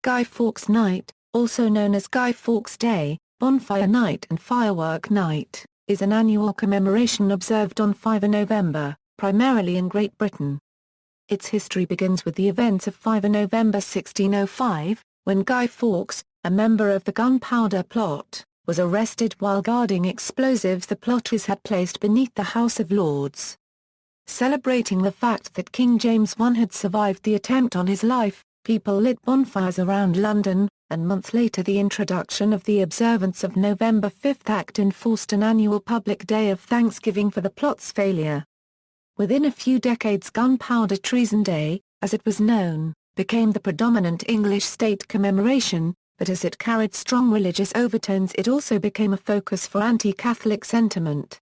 Guy Fawkes Night, also known as Guy Fawkes Day, Bonfire Night and Firework Night, is an annual commemoration observed on 5 November, primarily in Great Britain. Its history begins with the events of 5 November 1605, when Guy Fawkes, a member of the Gunpowder Plot, was arrested while guarding explosives the plotters had placed beneath the House of Lords. Celebrating the fact that King James I had survived the attempt on his life, people lit bonfires around London, and months later the introduction of the Observance of November 5th Act enforced an annual public day of thanksgiving for the plot's failure. Within a few decades Gunpowder Treason Day, as it was known, became the predominant English state commemoration, but as it carried strong religious overtones it also became a focus for anti-Catholic sentiment.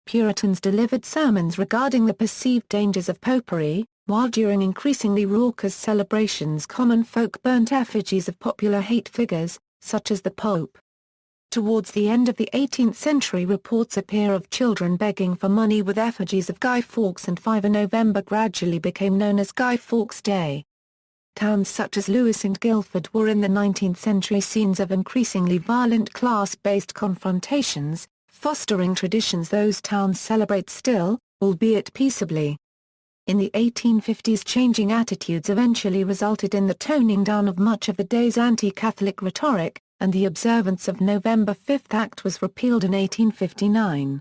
Puritans delivered sermons regarding the perceived dangers of popery, while during increasingly raucous celebrations common folk burnt effigies of popular hate figures, such as the Pope. Towards the end of the 18th century reports appear of children begging for money with effigies of Guy Fawkes, and 5 November gradually became known as Guy Fawkes Day. Towns such as Lewes and Guildford were in the 19th century scenes of increasingly violent class-based confrontations, fostering traditions those towns celebrate still, albeit peaceably. In the 1850s changing attitudes eventually resulted in the toning down of much of the day's anti-Catholic rhetoric, and the Observance of November 5th Act was repealed in 1859.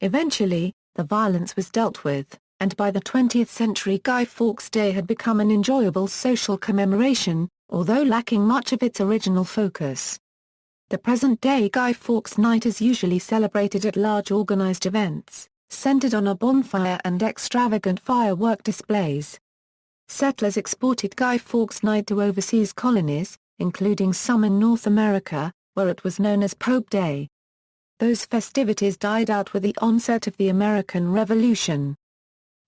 Eventually, the violence was dealt with, and by the 20th century Guy Fawkes Day had become an enjoyable social commemoration, although lacking much of its original focus. The present-day Guy Fawkes Night is usually celebrated at large organised events, centered on a bonfire and extravagant firework displays. Settlers exported Guy Fawkes Night to overseas colonies, including some in North America, where it was known as Pope Day. Those festivities died out with the onset of the American Revolution.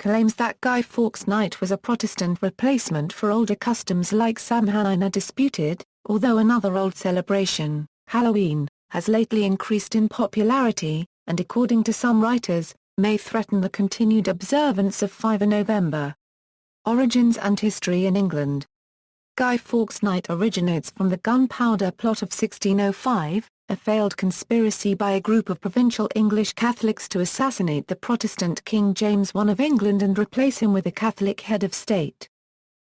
Claims that Guy Fawkes Night was a Protestant replacement for older customs like Samhain are disputed, although another old celebration, Halloween, has lately increased in popularity, and according to some writers, may threaten the continued observance of 5 November. Origins and history in England. Guy Fawkes Night originates from the Gunpowder Plot of 1605, a failed conspiracy by a group of provincial English Catholics to assassinate the Protestant King James I of England and replace him with a Catholic head of state.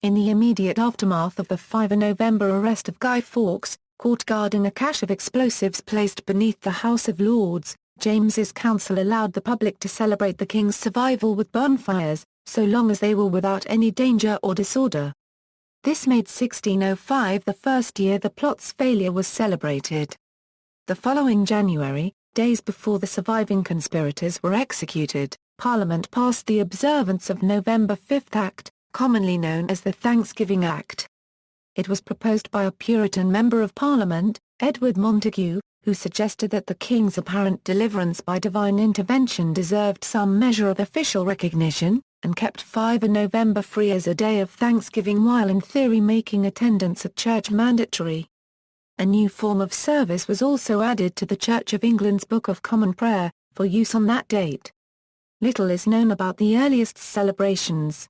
In the immediate aftermath of the 5 November arrest of Guy Fawkes, caught guarding a cache of explosives placed beneath the House of Lords, James's council allowed the public to celebrate the king's survival with bonfires, so long as they were without any danger or disorder. This made 1605 the first year the plot's failure was celebrated. The following January, days before the surviving conspirators were executed, Parliament passed the Observance of November 5th Act, commonly known as the Thanksgiving Act. It was proposed by a Puritan Member of Parliament, Edward Montagu, who suggested that the king's apparent deliverance by divine intervention deserved some measure of official recognition, and kept 5 November free as a day of thanksgiving while in theory making attendance at church mandatory. A new form of service was also added to the Church of England's Book of Common Prayer, for use on that date. Little is known about the earliest celebrations.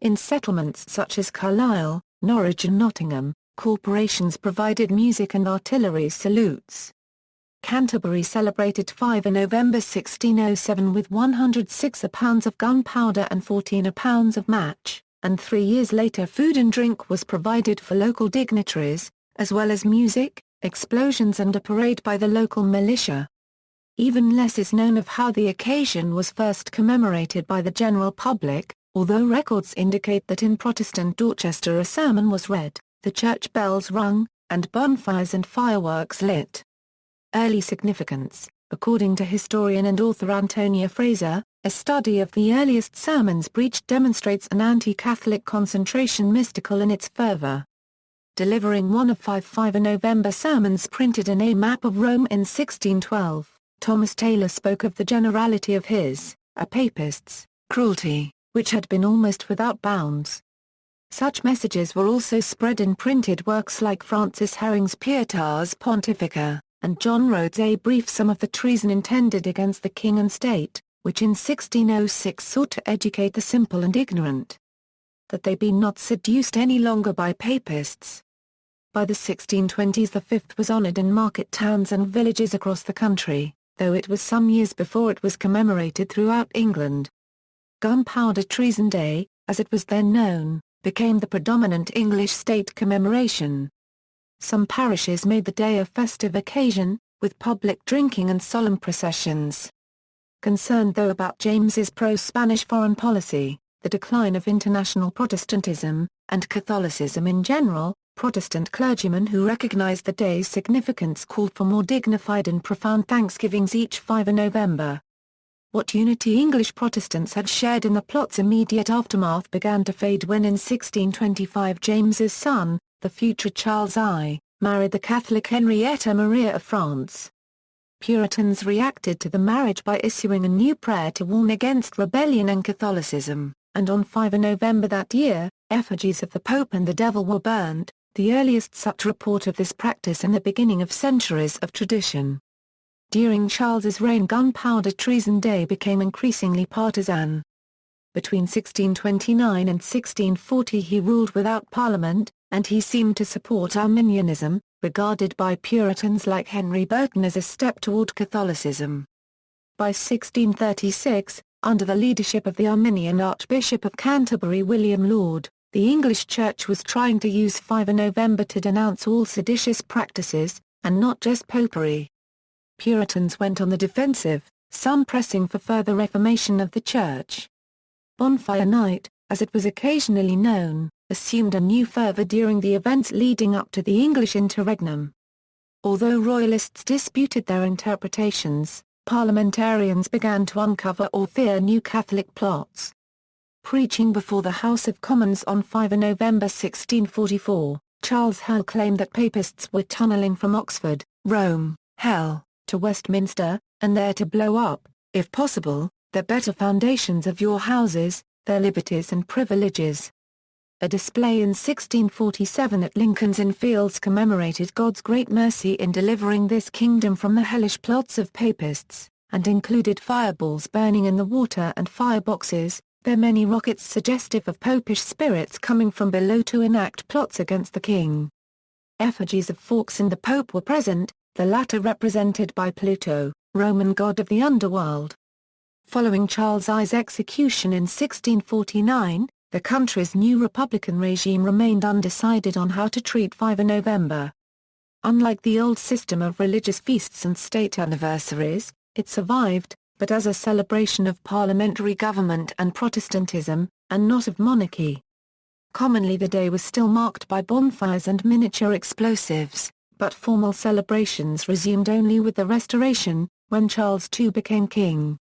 In settlements such as Carlisle, Norwich and Nottingham, corporations provided music and artillery salutes. Canterbury celebrated 5 November 1607 with 106 pounds of gunpowder and 14 pounds of match, and 3 years later food and drink was provided for local dignitaries, as well as music, explosions and a parade by the local militia. Even less is known of how the occasion was first commemorated by the general public, although records indicate that in Protestant Dorchester a sermon was read, the church bells rung, and bonfires and fireworks lit. Early significance. According to historian and author Antonia Fraser, a study of the earliest sermons preached demonstrates an anti-Catholic concentration mystical in its fervor. Delivering one of 5 November sermons printed in a map of Rome in 1612, Thomas Taylor spoke of the generality of his, a papist's, cruelty, which had been almost without bounds. Such messages were also spread in printed works like Francis Herring's Pietas Pontifica, and John Rhodes' A Brief Sum of the Treason intended against the king and state, which in 1606 sought to educate the simple and ignorant. That they be not seduced any longer by papists. By the 1620s the fifth was honoured in market towns and villages across the country, though it was some years before it was commemorated throughout England. Gunpowder Treason Day, as it was then known, became the predominant English state commemoration. Some parishes made the day a festive occasion, with public drinking and solemn processions. Concerned though about James's pro-Spanish foreign policy, the decline of international Protestantism, and Catholicism in general, Protestant clergymen who recognized the day's significance called for more dignified and profound thanksgivings each 5 November. What unity English Protestants had shared in the plot's immediate aftermath began to fade when in 1625 James's son, the future Charles I, married the Catholic Henrietta Maria of France. Puritans reacted to the marriage by issuing a new prayer to warn against rebellion and Catholicism, and on 5 November that year, effigies of the Pope and the Devil were burned, the earliest such report of this practice in the beginning of centuries of tradition. During Charles's reign Gunpowder Treason Day became increasingly partisan. Between 1629 and 1640 he ruled without parliament, and he seemed to support Arminianism, regarded by Puritans like Henry Burton as a step toward Catholicism. By 1636, under the leadership of the Arminian Archbishop of Canterbury William Laud, the English Church was trying to use 5 November to denounce all seditious practices, and not just popery. Puritans went on the defensive, some pressing for further reformation of the Church. Bonfire Night, as it was occasionally known, assumed a new fervour during the events leading up to the English interregnum. Although Royalists disputed their interpretations, parliamentarians began to uncover or fear new Catholic plots. Preaching before the House of Commons on 5 November 1644, Charles Hull claimed that papists were tunnelling from Oxford, Rome, Hell, to Westminster, and there to blow up, if possible, the better foundations of your houses, their liberties and privileges. A display in 1647 at Lincoln's Inn Fields commemorated God's great mercy in delivering this kingdom from the hellish plots of papists, and included fireballs burning in the water and fireboxes, their many rockets suggestive of popish spirits coming from below to enact plots against the king. Effigies of Fawkes and the Pope were present, the latter represented by Pluto, Roman god of the underworld. Following Charles I's execution in 1649, the country's new republican regime remained undecided on how to treat 5 November. Unlike the old system of religious feasts and state anniversaries, it survived, but as a celebration of parliamentary government and Protestantism, and not of monarchy. Commonly the day was still marked by bonfires and miniature explosives, but formal celebrations resumed only with the Restoration, when Charles II became king.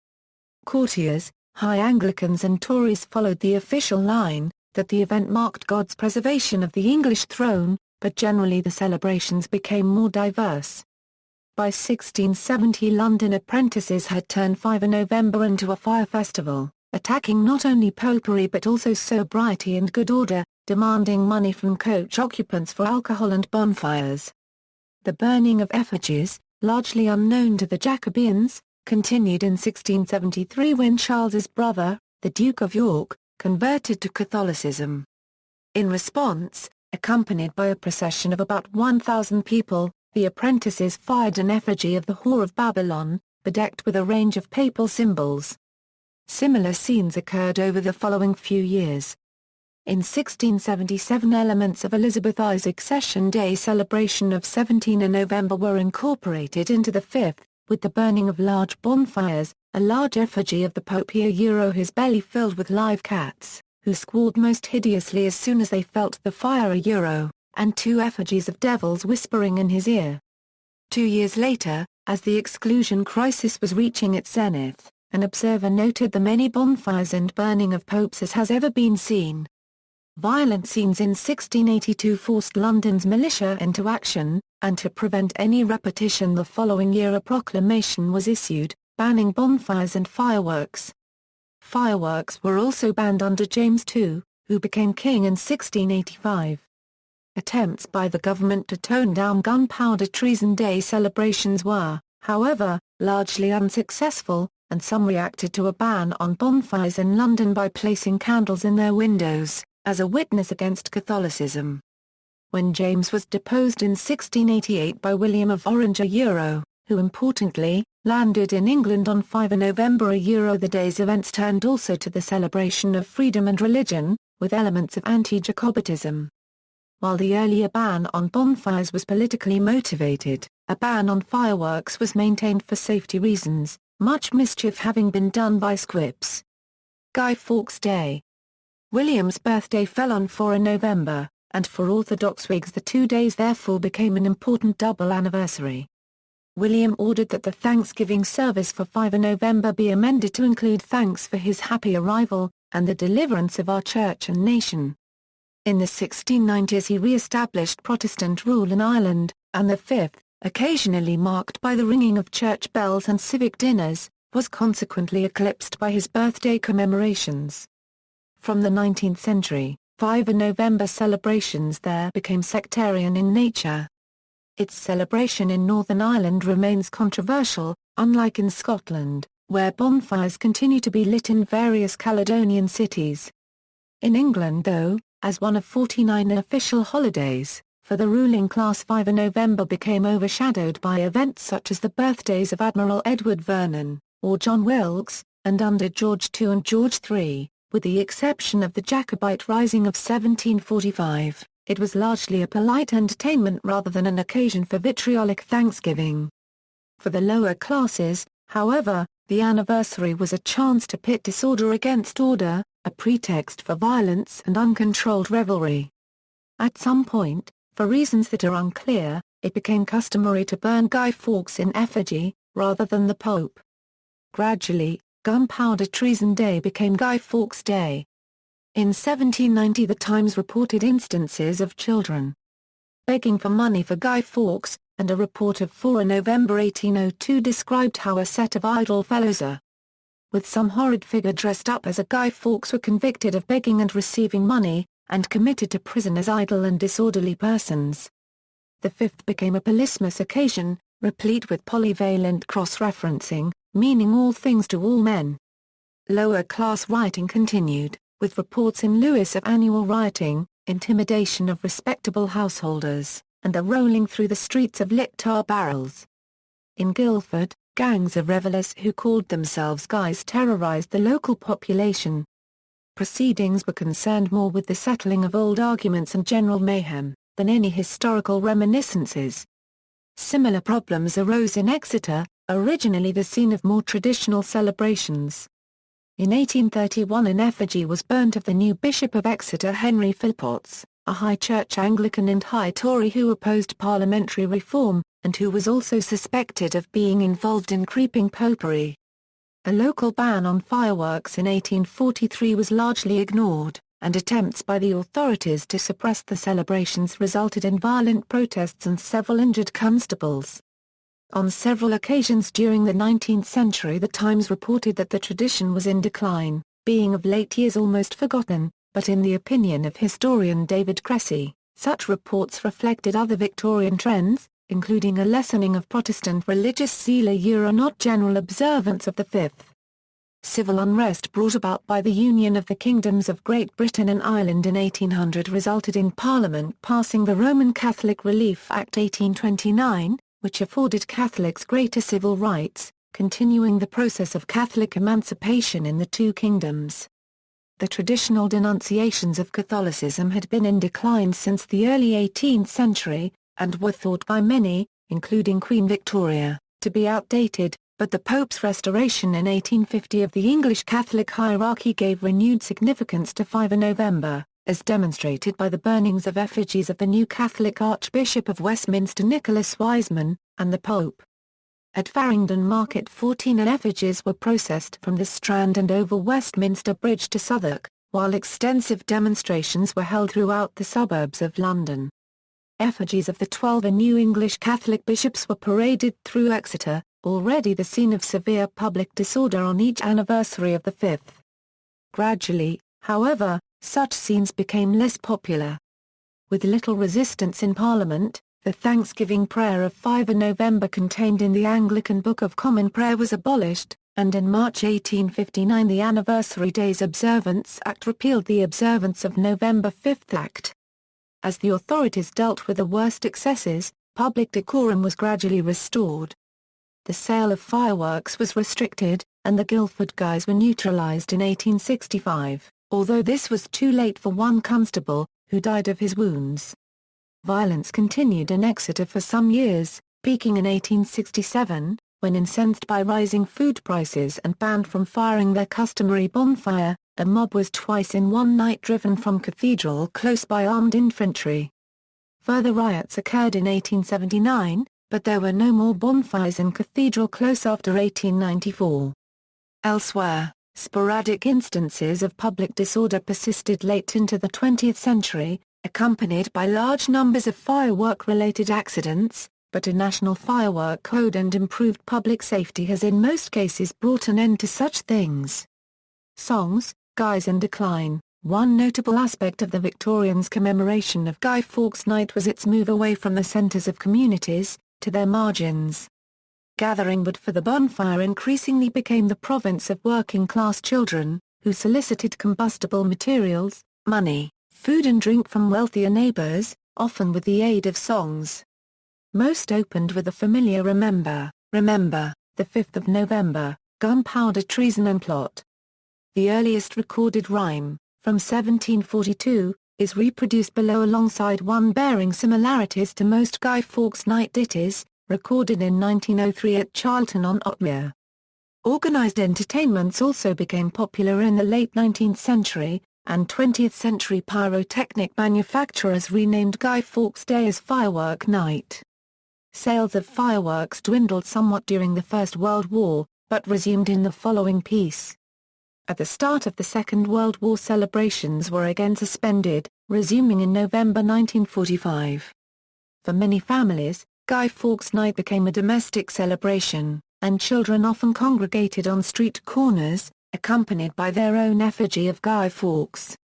Courtiers, High Anglicans and Tories followed the official line, that the event marked God's preservation of the English throne, but generally the celebrations became more diverse. By 1670 London apprentices had turned 5 November into a fire festival, attacking not only popery but also sobriety and good order, demanding money from coach occupants for alcohol and bonfires. The burning of effigies, largely unknown to the Jacobeans, continued in 1673 when Charles's brother, the Duke of York, converted to Catholicism. In response, accompanied by a procession of about 1,000 people, the apprentices fired an effigy of the Whore of Babylon, bedecked with a range of papal symbols. Similar scenes occurred over the following few years. In 1677 elements of Elizabeth I's accession day celebration of 17 November were incorporated into the 5th, with the burning of large bonfires, a large effigy of the Pope his belly filled with live cats, who squalled most hideously as soon as they felt the fire and 2 effigies of devils whispering in his ear. 2 years later, as the exclusion crisis was reaching its zenith, an observer noted the many bonfires and burning of popes as has ever been seen. Violent scenes in 1682 forced London's militia into action, and to prevent any repetition the following year a proclamation was issued, banning bonfires and fireworks. Fireworks were also banned under James II, who became king in 1685. Attempts by the government to tone down Gunpowder Treason Day celebrations were, however, largely unsuccessful, and some reacted to a ban on bonfires in London by placing candles in their windows, as a witness against Catholicism. when James was deposed in 1688 by William of Orange who importantly, landed in England on 5 November. The day's events turned also to the celebration of freedom and religion, with elements of anti-Jacobitism. While the earlier ban on bonfires was politically motivated, a ban on fireworks was maintained for safety reasons, much mischief having been done by squips. Guy Fawkes Day. William's birthday fell on 4 November, and for Orthodox Whigs the 2 days therefore became an important double anniversary. William ordered that the Thanksgiving service for 5 November be amended to include thanks for his happy arrival, and the deliverance of our church and nation. In the 1690s he re-established Protestant rule in Ireland, and the 5th, occasionally marked by the ringing of church bells and civic dinners, was consequently eclipsed by his birthday commemorations. From the 19th century, 5 November celebrations there became sectarian in nature. Its celebration in Northern Ireland remains controversial, unlike in Scotland, where bonfires continue to be lit in various Caledonian cities. In England though, as one of 49 official holidays, for the ruling class 5 November became overshadowed by events such as the birthdays of Admiral Edward Vernon, or John Wilkes, and under George II and George III, with the exception of the Jacobite Rising of 1745. It was largely a polite entertainment rather than an occasion for vitriolic thanksgiving. For the lower classes, however, the anniversary was a chance to pit disorder against order, a pretext for violence and uncontrolled revelry. At some point, for reasons that are unclear, it became customary to burn Guy Fawkes in effigy, rather than the Pope. Gradually, Gunpowder Treason Day became Guy Fawkes Day. In 1790 the Times reported instances of children begging for money for Guy Fawkes, and a report of 4 November 1802 described how a set of idle fellows with some horrid figure dressed up as a Guy Fawkes were convicted of begging and receiving money, and committed to prison as idle and disorderly persons. The 5th became a polysemous occasion, replete with polyvalent cross-referencing, meaning all things to all men. Lower-class rioting continued, with reports in Lewes of annual rioting, intimidation of respectable householders, and a rolling through the streets of lit tar barrels. In Guildford, gangs of revellers who called themselves Guys terrorized the local population. Proceedings were concerned more with the settling of old arguments and general mayhem, than any historical reminiscences. Similar problems arose in Exeter, originally the scene of more traditional celebrations. In 1831 an effigy was burnt of the new Bishop of Exeter Henry Philpotts, a High Church Anglican and High Tory who opposed parliamentary reform, and who was also suspected of being involved in creeping popery. A local ban on fireworks in 1843 was largely ignored, and attempts by the authorities to suppress the celebrations resulted in violent protests and several injured constables. On several occasions during the 19th century the Times reported that the tradition was in decline, being of late years almost forgotten, but in the opinion of historian David Cressy, such reports reflected other Victorian trends, including a lessening of Protestant religious zeal not general observance of the 5th. Civil unrest brought about by the union of the kingdoms of Great Britain and Ireland in 1800 resulted in Parliament passing the Roman Catholic Relief Act 1829, which afforded Catholics greater civil rights, continuing the process of Catholic emancipation in the two kingdoms. The traditional denunciations of Catholicism had been in decline since the early 18th century, and were thought by many, including Queen Victoria, to be outdated, but the Pope's restoration in 1850 of the English Catholic hierarchy gave renewed significance to 5 November, as demonstrated by the burnings of effigies of the new Catholic Archbishop of Westminster Nicholas Wiseman, and the Pope. At Farringdon Market 14 effigies were processed from the Strand and over Westminster Bridge to Southwark, while extensive demonstrations were held throughout the suburbs of London. Effigies of the 12 new English Catholic bishops were paraded through Exeter, already the scene of severe public disorder on each anniversary of the 5th. Gradually, however, such scenes became less popular. With little resistance in Parliament, the Thanksgiving prayer of 5 November contained in the Anglican Book of Common Prayer was abolished, and in March 1859 the Anniversary Days Observance Act repealed the Observance of November 5th Act. As the authorities dealt with the worst excesses, public decorum was gradually restored. The sale of fireworks was restricted, and the Guildford guys were neutralised in 1865, although this was too late for one constable, who died of his wounds. Violence continued in Exeter for some years, peaking in 1867, when incensed by rising food prices and banned from firing their customary bonfire, a mob was twice in one night driven from Cathedral Close by armed infantry. Further riots occurred in 1879, but there were no more bonfires in Cathedral Close after 1894. Elsewhere, sporadic instances of public disorder persisted late into the 20th century, accompanied by large numbers of firework-related accidents, but a national firework code and improved public safety has in most cases brought an end to such things. Songs, Guys in Decline. One notable aspect of the Victorians' commemoration of Guy Fawkes Night was its move away from the centres of communities, to their margins. Gathering wood for the bonfire increasingly became the province of working-class children, who solicited combustible materials, money, food and drink from wealthier neighbours, often with the aid of songs. Most opened with the familiar Remember, Remember, the 5th of November, Gunpowder Treason and Plot. The earliest recorded rhyme, from 1742, is reproduced below alongside one bearing similarities to most Guy Fawkes Night ditties, recorded in 1903 at Charlton-on-Otmere. Organised entertainments also became popular in the late 19th century, and 20th century pyrotechnic manufacturers renamed Guy Fawkes Day as Firework Night. Sales of fireworks dwindled somewhat during the First World War, but resumed in the following peace. At the start of the Second World War, celebrations were again suspended, resuming in November 1945. For many families, Guy Fawkes Night became a domestic celebration, and children often congregated on street corners, accompanied by their own effigy of Guy Fawkes.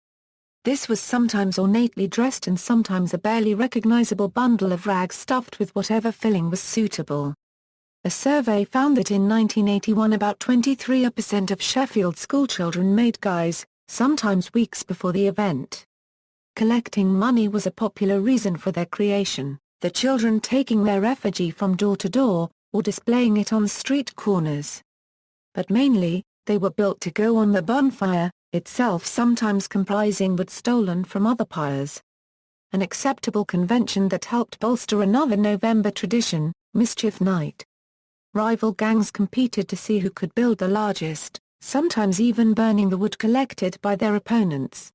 This was sometimes ornately dressed and sometimes a barely recognizable bundle of rags stuffed with whatever filling was suitable. A survey found that in 1981 about 23% of Sheffield schoolchildren made guys, sometimes weeks before the event. Collecting money was a popular reason for their creation, the children taking their effigy from door to door, or displaying it on street corners. But mainly, they were built to go on the bonfire, itself sometimes comprising wood stolen from other pyres. An acceptable convention that helped bolster another November tradition, Mischief Night. Rival gangs competed to see who could build the largest, sometimes even burning the wood collected by their opponents.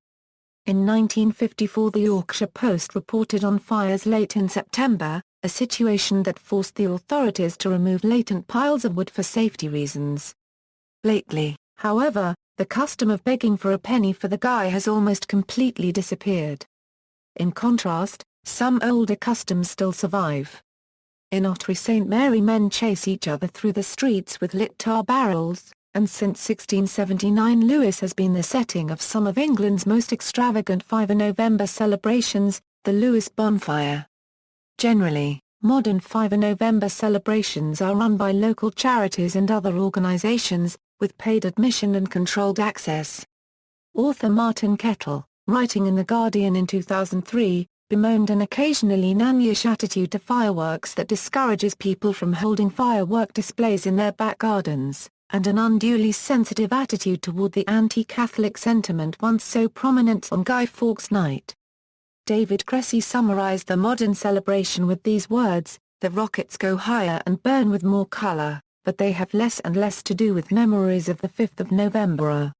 In 1954 the Yorkshire Post reported on fires late in September, a situation that forced the authorities to remove latent piles of wood for safety reasons. Lately, however, the custom of begging for a penny for the guy has almost completely disappeared. In contrast, some older customs still survive. In Ottery St Mary men chase each other through the streets with lit tar barrels, and since 1679 Lewes has been the setting of some of England's most extravagant 5 November celebrations, the Lewes Bonfire. Generally, modern 5 November celebrations are run by local charities and other organisations, with paid admission and controlled access. Author Martin Kettle, writing in The Guardian in 2003, bemoaned an occasionally nannyish attitude to fireworks that discourages people from holding firework displays in their back gardens, and an unduly sensitive attitude toward the anti-Catholic sentiment once so prominent on Guy Fawkes Night. David Cressy summarized the modern celebration with these words: "The rockets go higher and burn with more color, but they have less and less to do with memories of the 5th of November.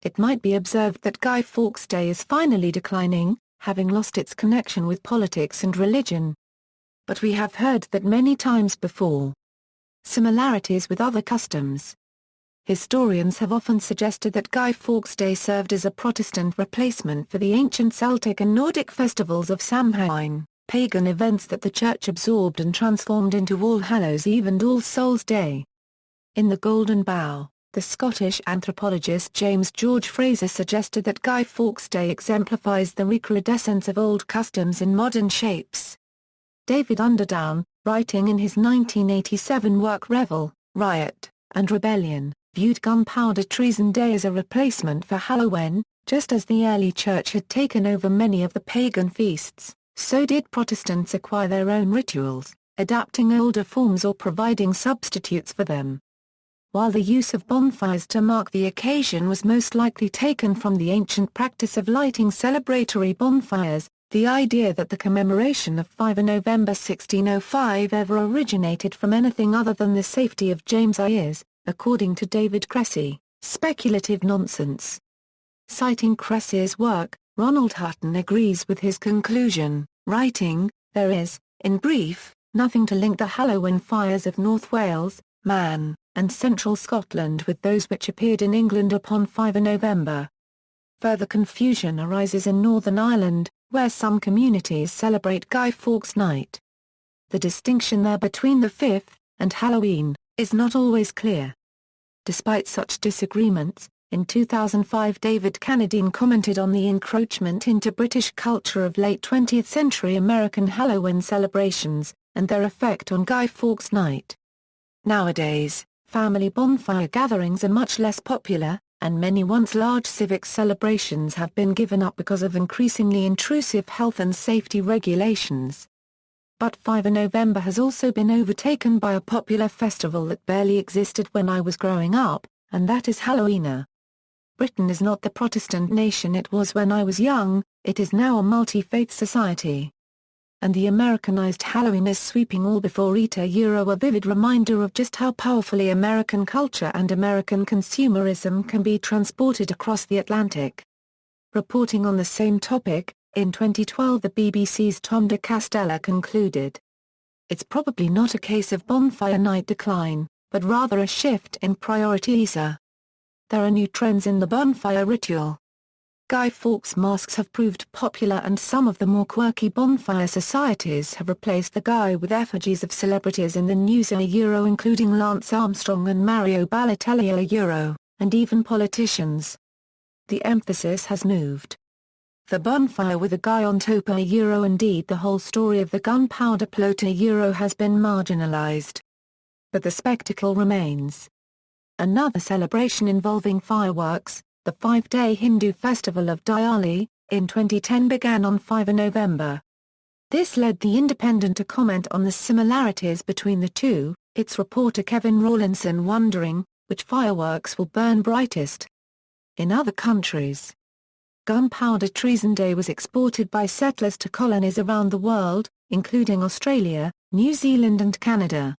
It might be observed that Guy Fawkes Day is finally declining, having lost its connection with politics and religion. But we have heard that many times before." Similarities with other customs. Historians have often suggested that Guy Fawkes Day served as a Protestant replacement for the ancient Celtic and Nordic festivals of Samhain, pagan events that the Church absorbed and transformed into All Hallows Eve and All Souls Day. In The Golden Bough, the Scottish anthropologist James George Fraser suggested that Guy Fawkes Day exemplifies the recrudescence of old customs in modern shapes. David Underdown, writing in his 1987 work Revel, Riot, and Rebellion, viewed Gunpowder Treason Day as a replacement for Halloween, Just as the early church had taken over many of the pagan feasts, so did Protestants acquire their own rituals, adapting older forms or providing substitutes for them. While the use of bonfires to mark the occasion was most likely taken from the ancient practice of lighting celebratory bonfires, the idea that the commemoration of 5 November 1605 ever originated from anything other than the safety of James I is, according to David Cressy, speculative nonsense. Citing Cressy's work, Ronald Hutton agrees with his conclusion, writing, "There is, in brief, nothing to link the Halloween fires of North Wales, Man, and central Scotland with those which appeared in England upon 5 November. Further confusion arises in Northern Ireland, where some communities celebrate Guy Fawkes Night. The distinction there between the 5th, and Halloween, is not always clear." Despite such disagreements, in 2005 David Carradine commented on the encroachment into British culture of late 20th century American Halloween celebrations, and their effect on Guy Fawkes Night. Nowadays, family bonfire gatherings are much less popular, and many once large civic celebrations have been given up because of increasingly intrusive health and safety regulations. But 5 November has also been overtaken by a popular festival that barely existed when I was growing up, and that is Halloween. Britain is not the Protestant nation it was when I was young, it is now a multi-faith society. And the Americanized Halloween is sweeping all before it. A vivid reminder of just how powerfully American culture and American consumerism can be transported across the Atlantic. Reporting on the same topic, in 2012 the BBC's Tom de Castella concluded, "It's probably not a case of bonfire night decline, but rather a shift in priorities. There are new trends in the bonfire ritual. Guy Fawkes masks have proved popular and some of the more quirky bonfire societies have replaced the guy with effigies of celebrities in the news including Lance Armstrong and Mario Balotelli and even politicians. The emphasis has moved. The bonfire with a guy on top indeed the whole story of the Gunpowder Plot has been marginalized. But the spectacle remains." Another celebration involving fireworks, the 5-day Hindu festival of Diwali, in 2010 began on 5 November. This led The Independent to comment on the similarities between the two, its reporter Kevin Rawlinson wondering, which fireworks will burn brightest. In other countries, Gunpowder Treason Day was exported by settlers to colonies around the world, including Australia, New Zealand and Canada.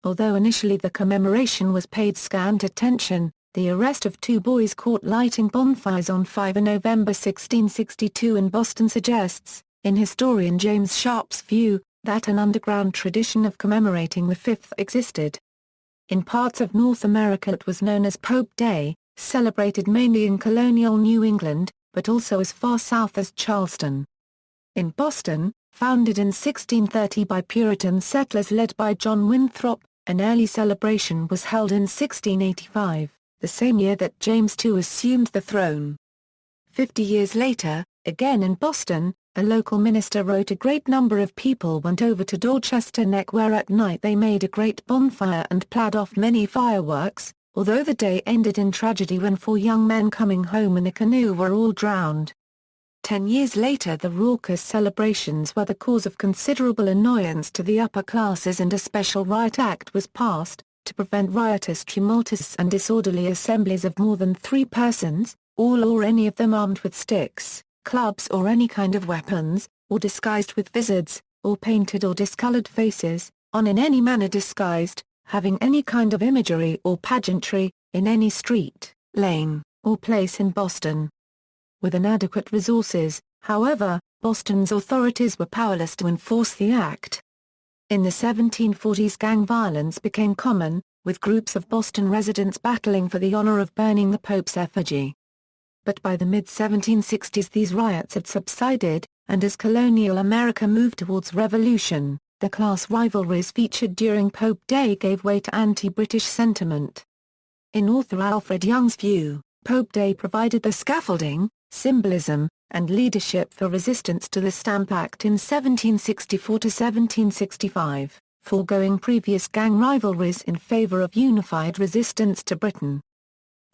Although initially the commemoration was paid scant attention, the arrest of 2 boys caught lighting bonfires on 5 November 1662 in Boston suggests, in historian James Sharp's view, that an underground tradition of commemorating the 5th existed. In parts of North America it was known as Pope Day, celebrated mainly in colonial New England, but also as far south as Charleston. In Boston, founded in 1630 by Puritan settlers led by John Winthrop, an early celebration was held in 1685. The same year that James II assumed the throne. 50 years later, again in Boston, a local minister wrote a great number of people went over to Dorchester Neck where at night they made a great bonfire and played off many fireworks, although the day ended in tragedy when 4 young men coming home in a canoe were all drowned. 10 years later the raucous celebrations were the cause of considerable annoyance to the upper classes and a special riot act was passed, to prevent riotous tumultuous and disorderly assemblies of more than 3 persons, all or any of them armed with sticks, clubs or any kind of weapons, or disguised with vizards, or painted or discolored faces, on in any manner disguised, having any kind of imagery or pageantry, in any street, lane, or place in Boston. With inadequate resources, however, Boston's authorities were powerless to enforce the act. In the 1740s gang violence became common, with groups of Boston residents battling for the honor of burning the Pope's effigy. But by the mid-1760s these riots had subsided, and as colonial America moved towards revolution, the class rivalries featured during Pope Day gave way to anti-British sentiment. In author Alfred Young's view, Pope Day provided the scaffolding, symbolism, and leadership for resistance to the Stamp Act in 1764–1765, foregoing previous gang rivalries in favor of unified resistance to Britain.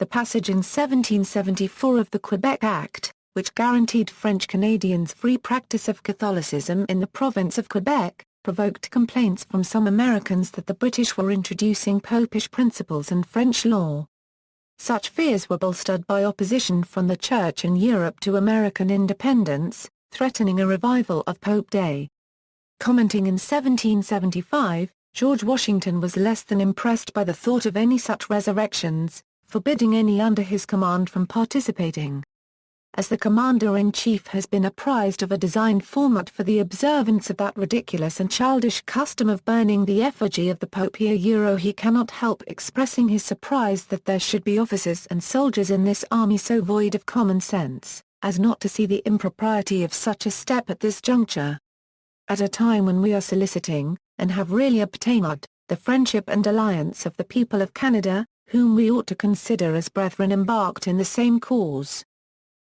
the passage in 1774 of the Quebec Act, which guaranteed French Canadians free practice of Catholicism in the province of Quebec, provoked complaints from some Americans that the British were introducing popish principles in French law. Such fears were bolstered by opposition from the Church in Europe to American independence, threatening a revival of Pope Day. Commenting in 1775, George Washington was less than impressed by the thought of any such resurrections, forbidding any under his command from participating. As the Commander-in-Chief has been apprised of a designed format for the observance of that ridiculous and childish custom of burning the effigy of the Pope he cannot help expressing his surprise that there should be officers and soldiers in this army so void of common sense, as not to see the impropriety of such a step at this juncture. At a time when we are soliciting, and have really obtained, the friendship and alliance of the people of Canada, whom we ought to consider as brethren embarked in the same cause.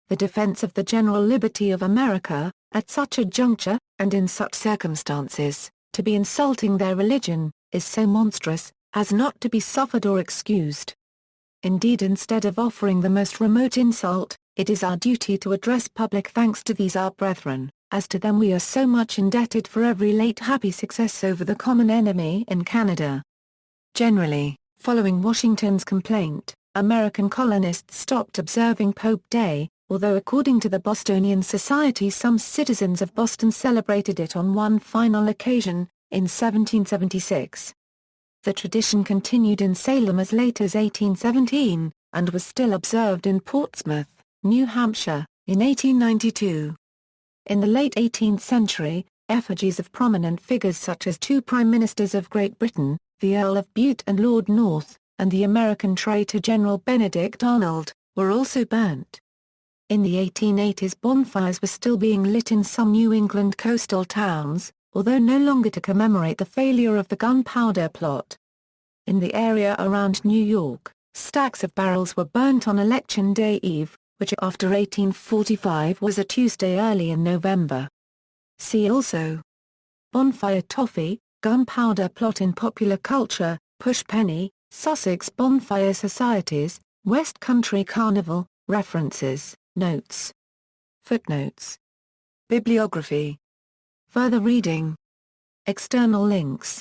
The defense of the general liberty of America, at such a juncture, and in such circumstances, to be insulting their religion, is so monstrous, as not to be suffered or excused. Indeed, instead of offering the most remote insult, it is our duty to address public thanks to these our brethren, as to them we are so much indebted for every late happy success over the common enemy in Canada. Generally, following Washington's complaint, American colonists stopped observing Pope Day, although according to the Bostonian Society some citizens of Boston celebrated it on one final occasion, in 1776. The tradition continued in Salem as late as 1817, and was still observed in Portsmouth, New Hampshire, in 1892. In the late 18th century, effigies of prominent figures such as two Prime Ministers of Great Britain, the Earl of Bute and Lord North, and the American Traitor General Benedict Arnold, were also burnt. In the 1880s bonfires were still being lit in some New England coastal towns, although no longer to commemorate the failure of the Gunpowder Plot. In the area around New York, stacks of barrels were burnt on Election Day Eve, which after 1845 was a Tuesday early in November. See also: Bonfire Toffee, Gunpowder Plot in popular culture, Pushpenny, Sussex Bonfire Societies, West Country Carnival. References, notes. Footnotes. Bibliography. Further reading. External links.